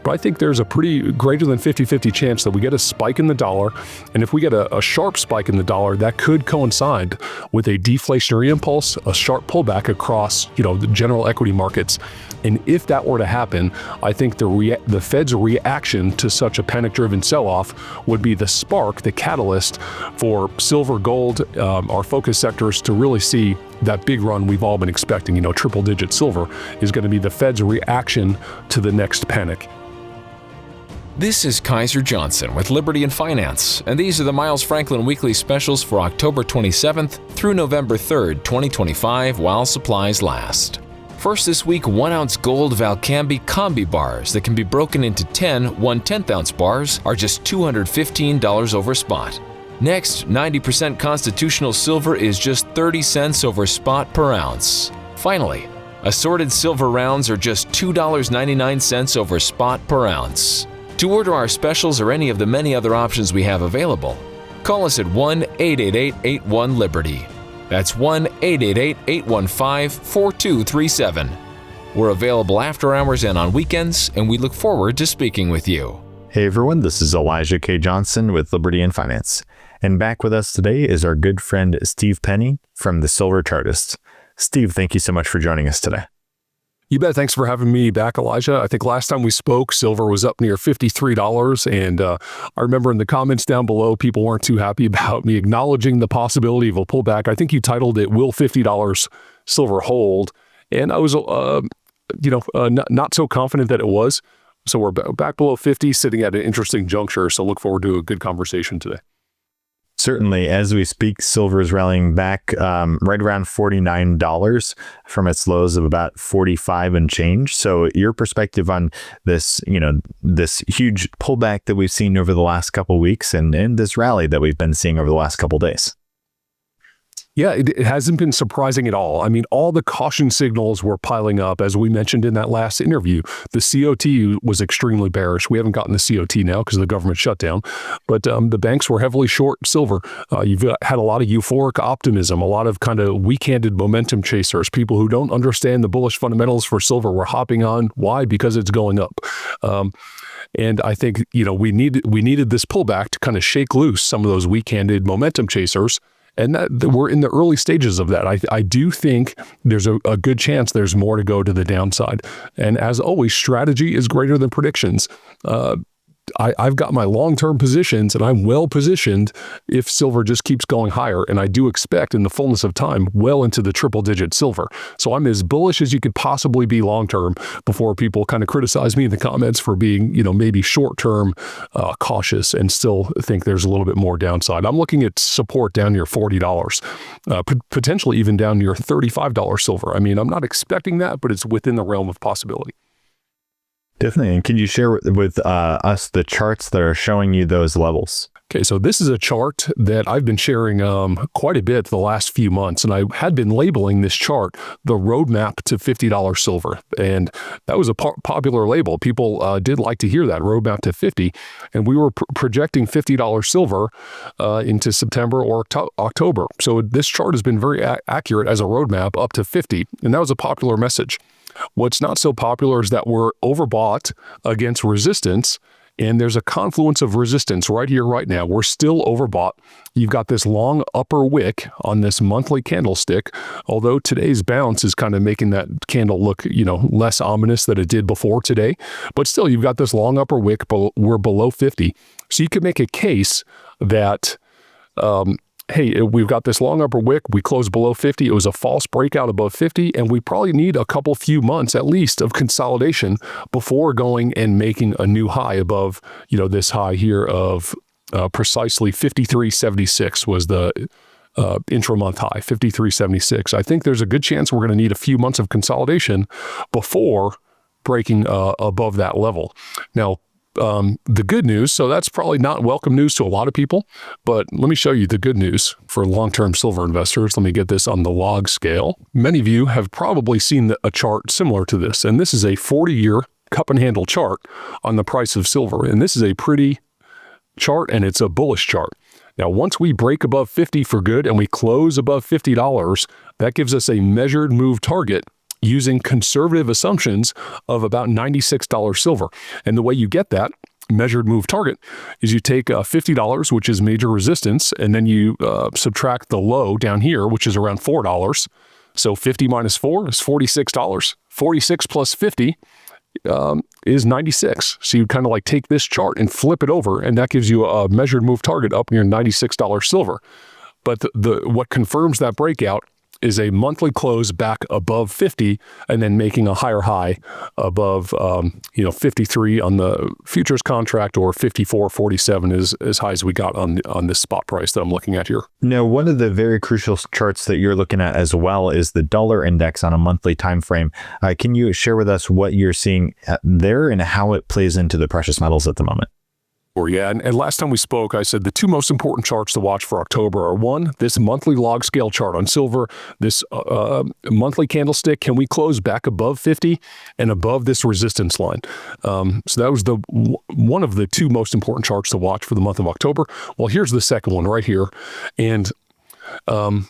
but I think there's a pretty greater than 50-50 chance that we get a spike in the dollar. And if we get a sharp spike in the dollar, that could coincide with a deflationary impulse, a sharp pullback across, the general equity markets. And if that were to happen, I think the Fed's reaction to such a panic-driven sell-off would be the spark, the catalyst for silver, gold, our focus sectors to really see that big run we've all been expecting. Triple-digit silver is going to be the Fed's reaction to the next panic. This is Kaiser Johnson with Liberty and Finance, and these are the Miles Franklin Weekly Specials for October 27th through November 3rd, 2025, while supplies last. First this week, 1 ounce gold Valcambi Combi Bars that can be broken into 10 1/10 ounce bars are just $215 over spot. Next, 90% constitutional silver is just 30 cents over spot per ounce. Finally, assorted silver rounds are just $2.99 over spot per ounce. To order our specials or any of the many other options we have available, call us at 1-888-81-LIBERTY. That's 1-888-815-4237. We're available after hours and on weekends, and we look forward to speaking with you. Hey everyone, this is Elijah K. Johnson with Liberty and Finance. And back with us today is our good friend Steve Penny from the Silver Chartist. Steve, thank you so much for joining us today. You bet. Thanks for having me back, Elijah. I think last time we spoke, silver was up near $53. And I remember in the comments down below, people weren't too happy about me acknowledging the possibility of a pullback. I think you titled it, "Will $50 Silver Hold?" And I was, not so confident that it was. So we're back below 50, sitting at an interesting juncture. So look forward to a good conversation today. Certainly, as we speak, silver is rallying back right around $49 from its lows of about 45 and change. So your perspective on this, this huge pullback that we've seen over the last couple of weeks and this rally that we've been seeing over the last couple of days. Yeah, it hasn't been surprising at all. I mean, all the caution signals were piling up. As we mentioned in that last interview, the COT was extremely bearish. We haven't gotten the COT now because of the government shutdown, but the banks were heavily short silver. You've had a lot of euphoric optimism, a lot of kind of weak-handed momentum chasers, people who don't understand the bullish fundamentals for silver were hopping on. Why? Because it's going up. And I think, we needed this pullback to kind of shake loose some of those weak-handed momentum chasers. And that we're in the early stages of that. I do think there's a good chance there's more to go to the downside. And as always, strategy is greater than predictions. I've got my long-term positions and I'm well positioned if silver just keeps going higher. And I do expect in the fullness of time, well into the triple-digit silver. So I'm as bullish as you could possibly be long-term before people kind of criticize me in the comments for being, maybe short-term cautious and still think there's a little bit more downside. I'm looking at support down near $40, potentially even down near $35 silver. I mean, I'm not expecting that, but it's within the realm of possibility. Definitely. And can you share with us the charts that are showing you those levels? Okay, so this is a chart that I've been sharing quite a bit the last few months, and I had been labeling this chart the roadmap to $50 silver, and that was a popular label. People did like to hear that, roadmap to 50, and we were projecting $50 silver into September or October. So this chart has been very accurate as a roadmap up to 50, and that was a popular message. What's not so popular is that we're overbought against resistance, and there's a confluence of resistance right here, right now. We're still overbought. You've got this long upper wick on this monthly candlestick, although today's bounce is kind of making that candle look, less ominous than it did before today. But still, you've got this long upper wick, we're below 50. So you could make a case that hey, we've got this long upper wick, we closed below 50, it was a false breakout above 50, and we probably need a few months at least of consolidation before going and making a new high above, this high here of precisely 53.76 was the intra-month high, 53.76. I think there's a good chance we're going to need a few months of consolidation before breaking above that level. Now, the good news, so that's probably not welcome news to a lot of people, but let me show you the good news for long-term silver investors. Let me get this on the log scale. Many of you have probably seen a chart similar to this, and this is a 40-year cup and handle chart on the price of silver, and this is a pretty chart, and it's a bullish chart. Now, once we break above 50 for good and we close above $50, that gives us a measured move target using conservative assumptions of about $96 silver. And the way you get that measured move target is you take $50, which is major resistance, and then you subtract the low down here, which is around $4. So 50 minus 4 is $46. 46 plus 50 is 96. So you kind of like take this chart and flip it over, and that gives you a measured move target up near $96 silver. But what confirms that breakout is a monthly close back above 50 and then making a higher high above 53 on the futures contract, or 54.47 is as high as we got on this spot price that I'm looking at here. Now, one of the very crucial charts that you're looking at as well is the dollar index on a monthly time frame. Can you share with us what you're seeing there and how it plays into the precious metals at the moment? Yeah, and last time we spoke, I said the two most important charts to watch for October are, one, this monthly log scale chart on silver, this monthly candlestick. Can we close back above 50 and above this resistance line? So that was one of the two most important charts to watch for the month of October. Well, here's the second one right here. And I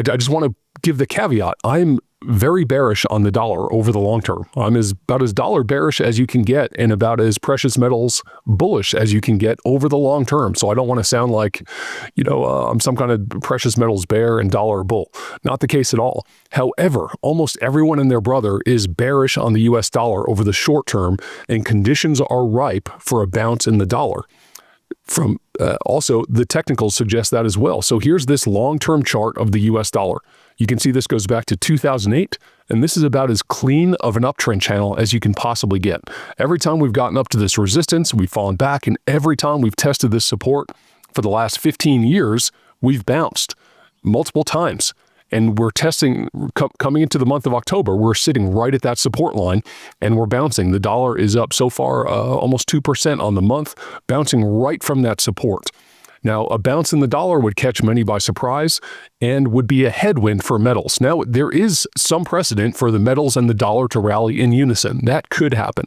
just want to give the caveat. I'm very bearish on the dollar over the long term. I'm about as dollar bearish as you can get, and about as precious metals bullish as you can get over the long term. So I don't want to sound like, I'm some kind of precious metals bear and dollar bull. Not the case at all. However, almost everyone and their brother is bearish on the US dollar over the short term, and conditions are ripe for a bounce in the dollar. From also, the technicals suggest that as well. So here's this long-term chart of the US dollar. You can see this goes back to 2008, and this is about as clean of an uptrend channel as you can possibly get. Every time we've gotten up to this resistance, we've fallen back, and every time we've tested this support for the last 15 years, we've bounced multiple times. And we're testing, coming into the month of October, we're sitting right at that support line, and we're bouncing. The dollar is up so far almost 2% on the month, bouncing right from that support. Now, a bounce in the dollar would catch many by surprise and would be a headwind for metals. Now, there is some precedent for the metals and the dollar to rally in unison. That could happen.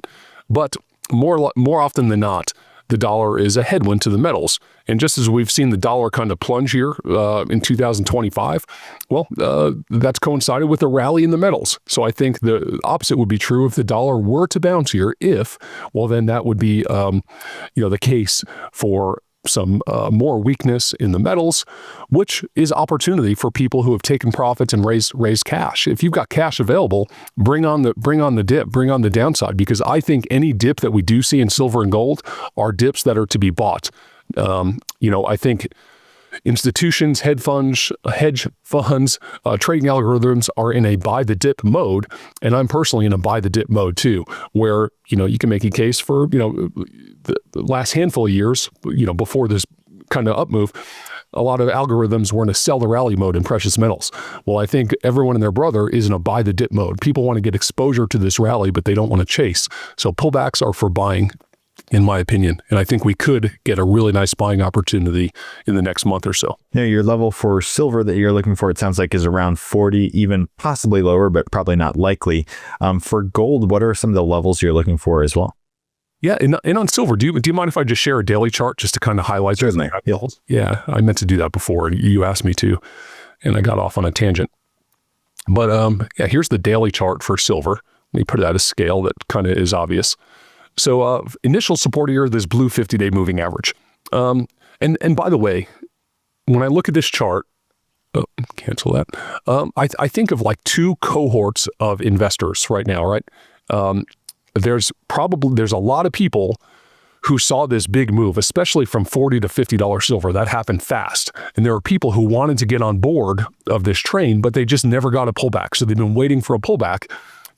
But more often than not, the dollar is a headwind to the metals. And just as we've seen the dollar kind of plunge here in 2025, that's coincided with a rally in the metals. So I think the opposite would be true if the dollar were to bounce here. Then that would be, the case for some more weakness in the metals, which is opportunity for people who have taken profits and raised cash. If you've got cash available, bring on the dip, bring on the downside, because I think any dip that we do see in silver and gold are dips that are to be bought. I think institutions, hedge funds, trading algorithms are in a buy the dip mode, and I'm personally in a buy the dip mode too, where you can make a case for the last handful of years, before this kind of up move, a lot of algorithms were in a sell the rally mode in precious metals. Well, I think everyone and their brother is in a buy the dip mode. People want to get exposure to this rally, but they don't want to chase. So pullbacks are for buying, in my opinion. And I think we could get a really nice buying opportunity in the next month or so. Now, your level for silver that you're looking for, it sounds like, is around 40, even possibly lower, but probably not likely. For gold, what are some of the levels you're looking for as well? Yeah, and on silver, do you mind if I just share a daily chart just to kind of highlight? Certainly. Yeah, I meant to do that before, and you asked me to, and I got off on a tangent. But here's the daily chart for silver. Let me put it at a scale that kind of is obvious. So initial support here, this blue 50-day moving average. And by the way, when I look at this chart, cancel that. I think of like two cohorts of investors right now, right? There's a lot of people who saw this big move, especially from $40 to $50 silver. That happened fast. And there are people who wanted to get on board of this train, but they just never got a pullback. So they've been waiting for a pullback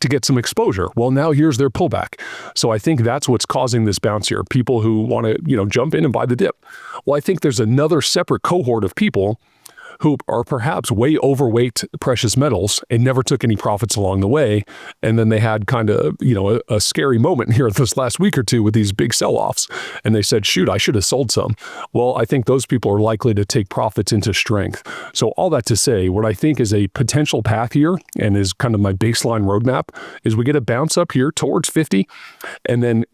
to get some exposure. Well, now here's their pullback. So I think that's what's causing this bounce here. People who want to, jump in and buy the dip. Well, I think there's another separate cohort of people who are perhaps way overweight precious metals and never took any profits along the way. And then they had kind of, a scary moment here this last week or two with these big sell-offs. And they said, shoot, I should have sold some. Well, I think those people are likely to take profits into strength. So all that to say, what I think is a potential path here, and is kind of my baseline roadmap, is we get a bounce up here towards 50, and then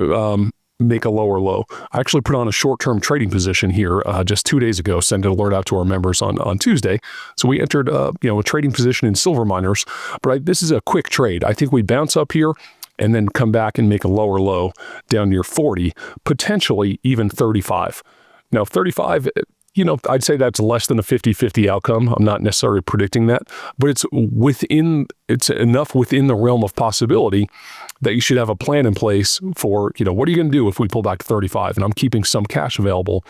make a lower low. I actually put on a short-term trading position here just 2 days ago, sent an alert out to our members on Tuesday. So we entered a trading position in silver miners, but this is a quick trade. I think we bounce up here and then come back and make a lower low down near 40, potentially even 35. Now 35, I'd say that's less than a 50-50 outcome. I'm not necessarily predicting that, but it's enough within the realm of possibility that you should have a plan in place for, what are you going to do if we pull back to 35? And I'm keeping some cash available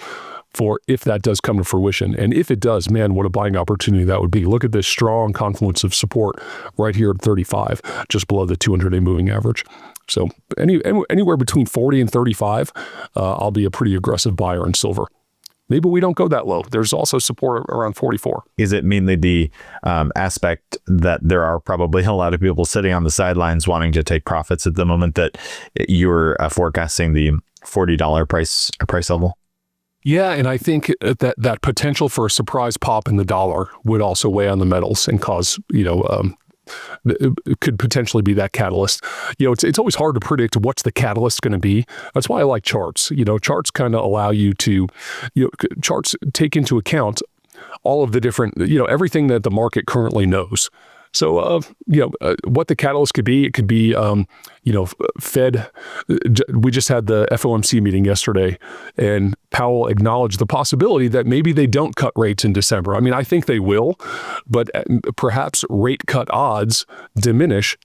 for if that does come to fruition. And if it does, man, what a buying opportunity that would be. Look at this strong confluence of support right here at 35, just below the 200-day moving average. So anywhere between 40 and 35, I'll be a pretty aggressive buyer in silver. Maybe we don't go that low. There's also support around 44. Is it mainly the aspect that there are probably a lot of people sitting on the sidelines wanting to take profits at the moment that you're forecasting the $40 price level? Yeah, and I think that potential for a surprise pop in the dollar would also weigh on the metals and cause, it could potentially be that catalyst. It's always hard to predict what's the catalyst going to be. That's why I like charts. Charts kind of allow you to, charts take into account all of the different, everything that the market currently knows. So, what the catalyst could be, it could be, Fed. We just had the FOMC meeting yesterday, and Powell acknowledged the possibility that maybe they don't cut rates in December. I mean, I think they will, but perhaps rate cut odds diminish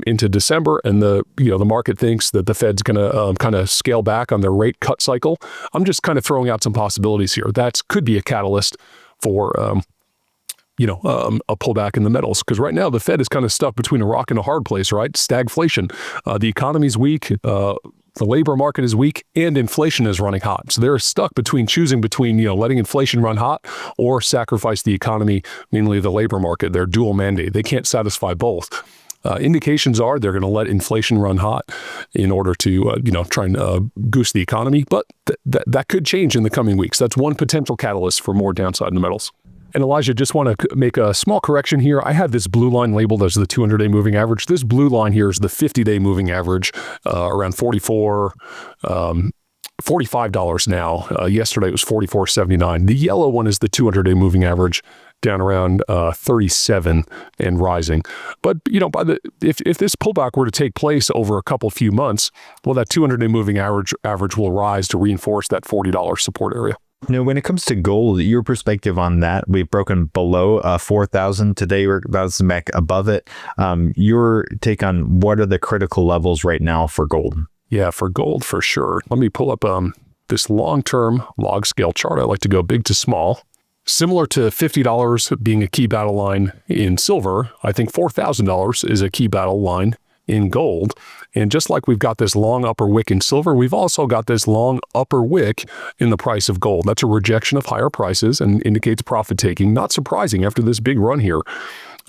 into December, and the market thinks that the Fed's going to kind of scale back on their rate cut cycle. I'm just kind of throwing out some possibilities here. That could be a catalyst for a pullback in the metals, because right now the Fed is kind of stuck between a rock and a hard place, right? Stagflation. The economy's weak, the labor market is weak, and inflation is running hot. So they're stuck choosing between letting inflation run hot or sacrifice the economy, mainly the labor market. Their dual mandate. They can't satisfy both. Indications are they're going to let inflation run hot in order to, try and goose the economy. But that could change in the coming weeks. That's one potential catalyst for more downside in the metals. And Elijah, just want to make a small correction here. I had this blue line labeled as the 200-day moving average. This blue line here is the 50-day moving average, around $45 now. Yesterday it was $44.79. The yellow one is the 200-day moving average, down around 37 and rising. But if this pullback were to take place over a few months, well, that 200-day moving average will rise to reinforce that $40 support area. When it comes to gold, your perspective on that, we've broken below 4,000 today. We're bouncing back above it. Your take on what are the critical levels right now for gold? Yeah, for gold, for sure. Let me pull up this long-term log scale chart. I like to go big to small. Similar to $50 being a key battle line in silver, I think $4,000 is a key battle line in gold. And just like we've got this long upper wick in silver, we've also got this long upper wick in the price of gold. That's a rejection of higher prices and indicates profit taking. Not surprising after this big run here.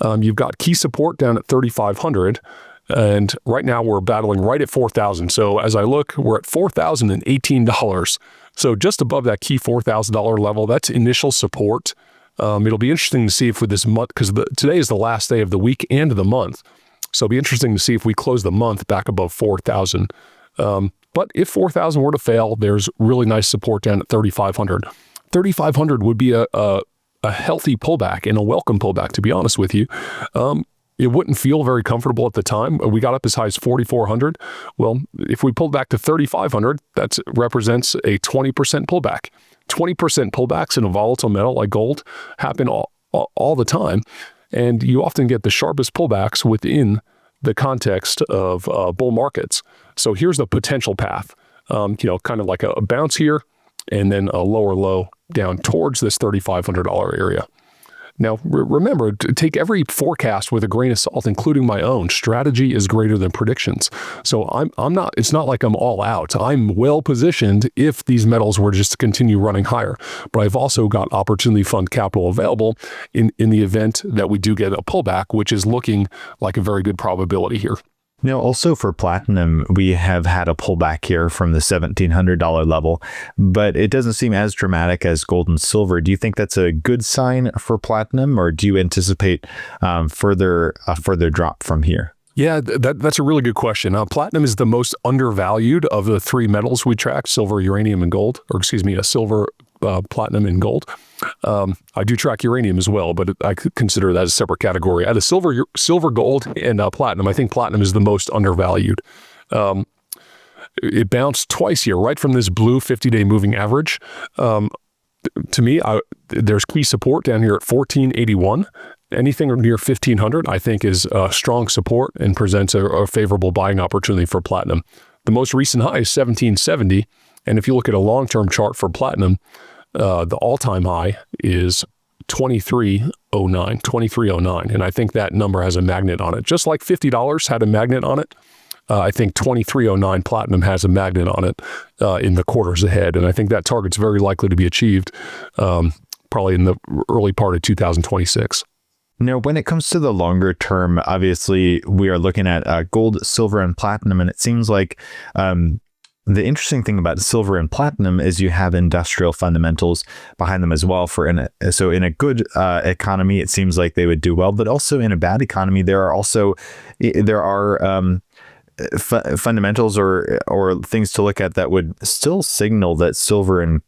You've got key support down at 3,500. And right now we're battling right at 4,000. So as I look, we're at $4,018. So just above that key $4,000 level, that's initial support. It'll be interesting to see if with this month, because today is the last day of the week and the month. So it'll be interesting to see if we close the month back above 4,000. But if 4,000 were to fail, there's really nice support down at 3,500. 3,500 would be a healthy pullback and a welcome pullback, to be honest with you. It wouldn't feel very comfortable at the time. We got up as high as 4,400. Well, if we pulled back to 3,500, that represents a 20% pullback. 20% pullbacks in a volatile metal like gold happen all the time. And you often get the sharpest pullbacks within the context of bull markets. So here's the potential path, kind of like a bounce here and then a lower low down towards this $3,500 area. Now, remember, take every forecast with a grain of salt, including my own. Strategy is greater than predictions. So I'm not, it's not like I'm all out. I'm well positioned if these metals were just to continue running higher. But I've also got opportunity fund capital available in the event that we do get a pullback, which is looking like a very good probability here. Now, also for platinum, we have had a pullback here from the $1,700 level, but it doesn't seem as dramatic as gold and silver. Do you think that's a good sign for platinum, or do you anticipate a further drop from here? Yeah, that's a really good question. Platinum is the most undervalued of the three metals we track: silver, uranium, and gold. Or excuse me, silver, platinum, and gold. I do track uranium as well, but I could consider that a separate category. Out of silver, gold, and platinum, I think platinum is the most undervalued. It bounced twice here, right from this blue 50-day moving average. To me, there's key support down here at 1481. Anything near 1500, I think, is strong support and presents a favorable buying opportunity for platinum. The most recent high is 1770, and if you look at a long-term chart for platinum, the all-time high is 2309, and I think that number has a magnet on it. Just like $50 had a magnet on it, I think 2309 platinum has a magnet on it in the quarters ahead, and I think that target's very likely to be achieved probably in the early part of 2026. Now, when it comes to the longer term, obviously, we are looking at gold, silver, and platinum, and it seems like the interesting thing about silver and platinum is you have industrial fundamentals behind them as well. So in a good economy, it seems like they would do well, but also in a bad economy, there are fundamentals or things to look at that would still signal that silver and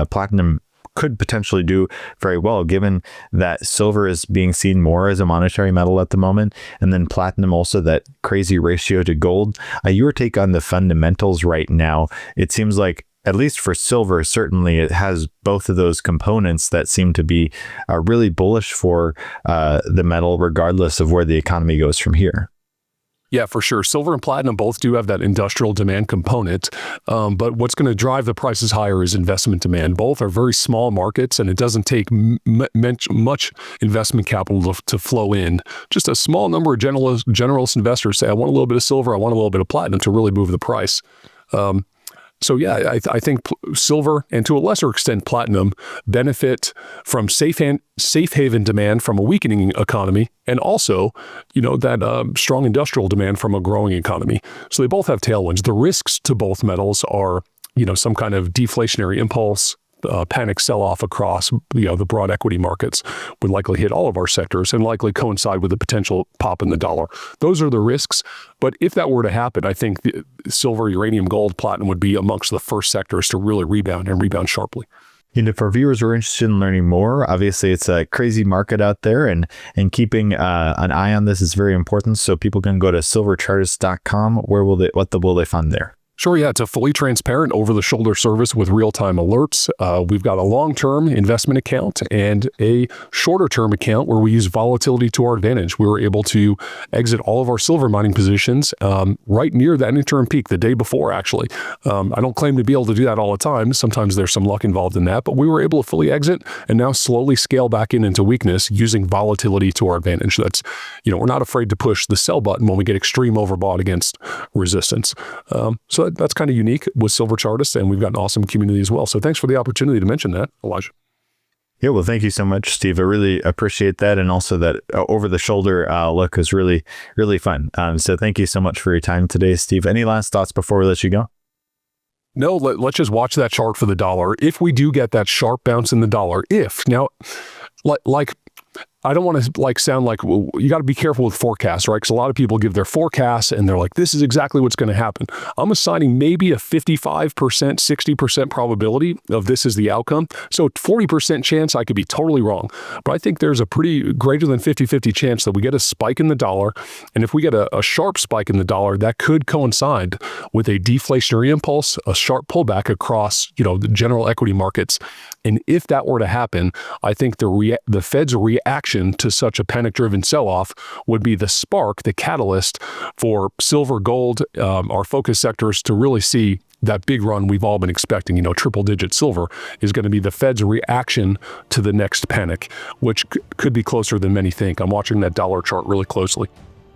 platinum could potentially do very well, given that silver is being seen more as a monetary metal at the moment, and then platinum also that crazy ratio to gold. Your take on the fundamentals right now? It seems like, at least for silver, certainly it has both of those components that seem to be really bullish for the metal, regardless of where the economy goes from here. Yeah, for sure. Silver and platinum both do have that industrial demand component, but what's going to drive the prices higher is investment demand. Both are very small markets, and it doesn't take much investment capital to flow in. Just a small number of generalist investors say, I want a little bit of silver, I want a little bit of platinum to really move the price. So yeah, I think silver, and to a lesser extent platinum, benefit from safe haven demand from a weakening economy, and also, that strong industrial demand from a growing economy. So they both have tailwinds. The risks to both metals are, some kind of deflationary impulse, panic sell-off across the broad equity markets would likely hit all of our sectors and likely coincide with a potential pop in the dollar. Those are the risks. But if that were to happen, I think the silver, uranium, gold, platinum would be amongst the first sectors to really rebound and rebound sharply. And if our viewers are interested in learning more, obviously it's a crazy market out there, and keeping an eye on this is very important. So people can go to silverchartist.com. What will they find there? Sure, yeah, it's a fully transparent over-the-shoulder service with real-time alerts. We've got a long-term investment account and a shorter-term account where we use volatility to our advantage. We were able to exit all of our silver mining positions right near that interim peak the day before, actually. I don't claim to be able to do that all the time. Sometimes there's some luck involved in that, but we were able to fully exit and now slowly scale back into weakness using volatility to our advantage. That's, we're not afraid to push the sell button when we get extreme overbought against resistance. So that's kind of unique with Silver Chartist, and we've got an awesome community as well. So thanks for the opportunity to mention that, Elijah. Yeah, well, thank you so much, Steve. I really appreciate that. And also that over-the-shoulder look is really, really fun. So thank you so much for your time today, Steve. Any last thoughts before we let you go? No, let's just watch that chart for the dollar. If we do get that sharp bounce in the dollar, I don't want to sound like, well, you got to be careful with forecasts, right? Because a lot of people give their forecasts and they're like, this is exactly what's going to happen. I'm assigning maybe a 55%, 60% probability of this is the outcome. So 40% chance I could be totally wrong. But I think there's a pretty greater than 50-50 chance that we get a spike in the dollar. And if we get a sharp spike in the dollar, that could coincide with a deflationary impulse, a sharp pullback across, the general equity markets. And if that were to happen, I think the Fed's reaction to such a panic-driven sell-off would be the spark, the catalyst for silver, gold, our focus sectors to really see that big run we've all been expecting. Triple-digit silver is going to be the Fed's reaction to the next panic, which could be closer than many think. I'm watching that dollar chart really closely.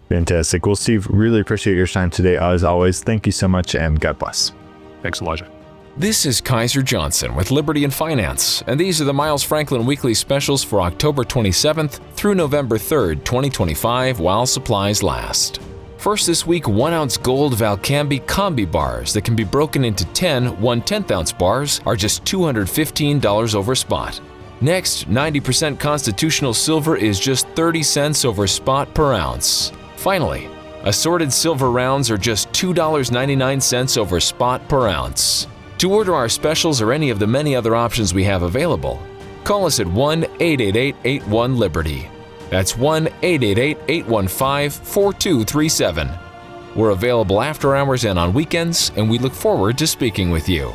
Fantastic. Well, Steve, really appreciate your time today. As always, thank you so much, and God bless. Thanks, Elijah. This is Kaiser Johnson with Liberty and Finance, and these are the Miles Franklin Weekly Specials for October 27th through November 3rd, 2025, while supplies last. First this week, 1-ounce gold Valcambi Combi Bars that can be broken into 10 1/10-ounce bars are just $215 over spot. Next, 90% constitutional silver is just 30 cents over spot per ounce. Finally, Assorted silver rounds are just $2.99 over spot per ounce. To order our specials or any of the many other options we have available, call us at 1-888-81-LIBERTY. That's 1-888-815-4237. We're available after hours and on weekends, and we look forward to speaking with you.